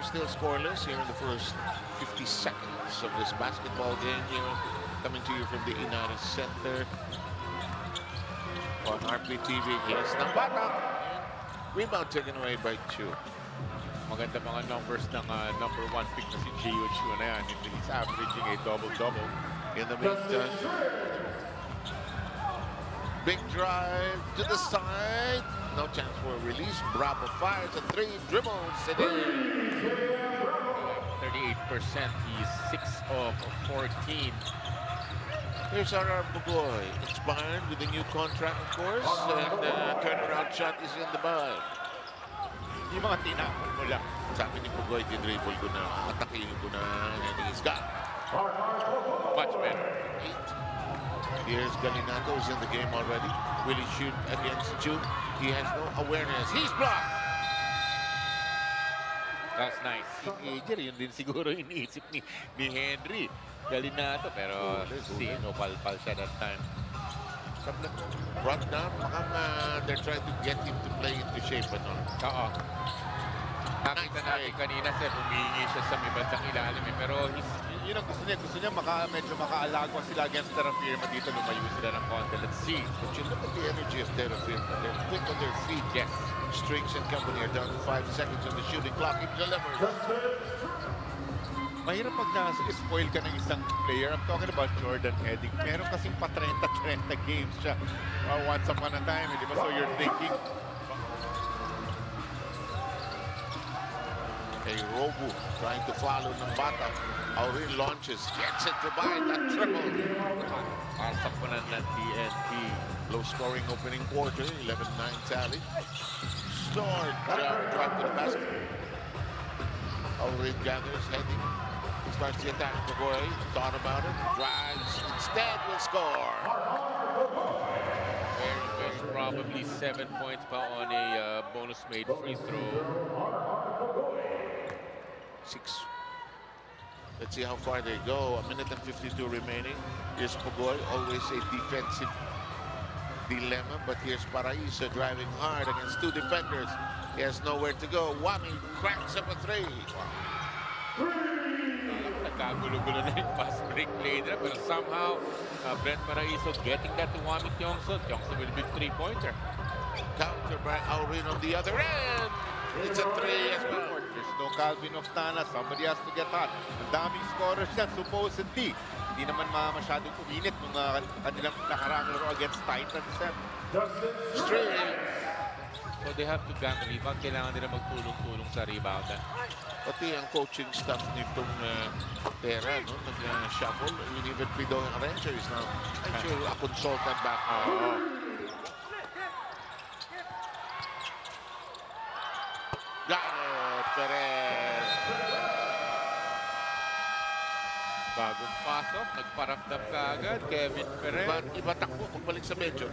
still scoreless here in the first 50 seconds of this basketball game here, coming to you from the Inares Center on RP TV. Here's Nambata. Rebound taken away by Chu. Maganda mga numbers ng number 1 pick na si Gio Chu na yan. He's averaging a double-double. In the meantime, big drive to the side. No chance for a release. Bravo fires a 3, dribbles it in. 38%. He's 6 of 14. Here's our Pugoy, inspired with a new contract, of course, and turnaround shot is in the bag. Yung mga tinapon mo lang. Sabi ni Pugoy, dinribble ko na, atakin ko na, and he's got Much better. 8. Here's Galinato, who's in the game already. Will he shoot against Chu? He has no awareness. He's blocked! That's nice. Si Ager, yun din siguro iniisip ni Henry. Galinato, pero palpal siya that time. Brought down, they're trying to get him to play into shape. Oo. Nakita natin kanina, sir, humingi siya sa may bandang ilalim. Pero yun ang gusto niya. Gusto niya medyo makaalagwa sila against Terra Firma dito. Lumayo sila ng konti. Let's see. But you look at the energy of Terra Firma. They're quick on their feet. Yes. Strings and company are down to 5 seconds on the shooting clock. He delivers. Mahirap pag spoil ka ng isang player. I'm talking about Jordan Heading. Meron kasing pa 30 games siya. Once upon a time, di ba? So you're thinking, Robu trying to follow Nambata. Aurin launches, gets it to bind that triple. pasok po ng TNT. Low scoring opening quarter, 11-9 tally. Stored, drive to the basket. Aurin gathers, heading. Starts the attack. Pugoy thought about it, drives, instead will score. Very probably 7 points pa on a bonus made free throw. 6. Let's see how far they go. A minute and 52 remaining. Here's Pugoy, always a defensive dilemma, but here's Paraiso driving hard against 2 defenders. He has nowhere to go. Wami cracks up a 3. Nagkagulo-gulo na yung fast break play nila, pero somehow Brent Paraiso getting that to Wami Tiongso. Tiongso with a big 3-pointer. Counter by Aurin on the other end. It's a 3 as well. There's no Calvin Oftana. Somebody has to get hot. Ang daming scorers yan, supposedly. Hindi naman masyadong uminit nung kanilang nakarang laro against Titans. Straight. So they have to gang rebound. Kailangan nila magtulong-tulong sa rebound. Pati ang coaching staff nitong Terra, no? Nag-shuffle. Even Pido Arrancher is now actually a consultant back. Got it, Perez. Bagong pasok, nagparamdam ka agad, Kevin Perez. Iba takbo, pagbalik sa medyo.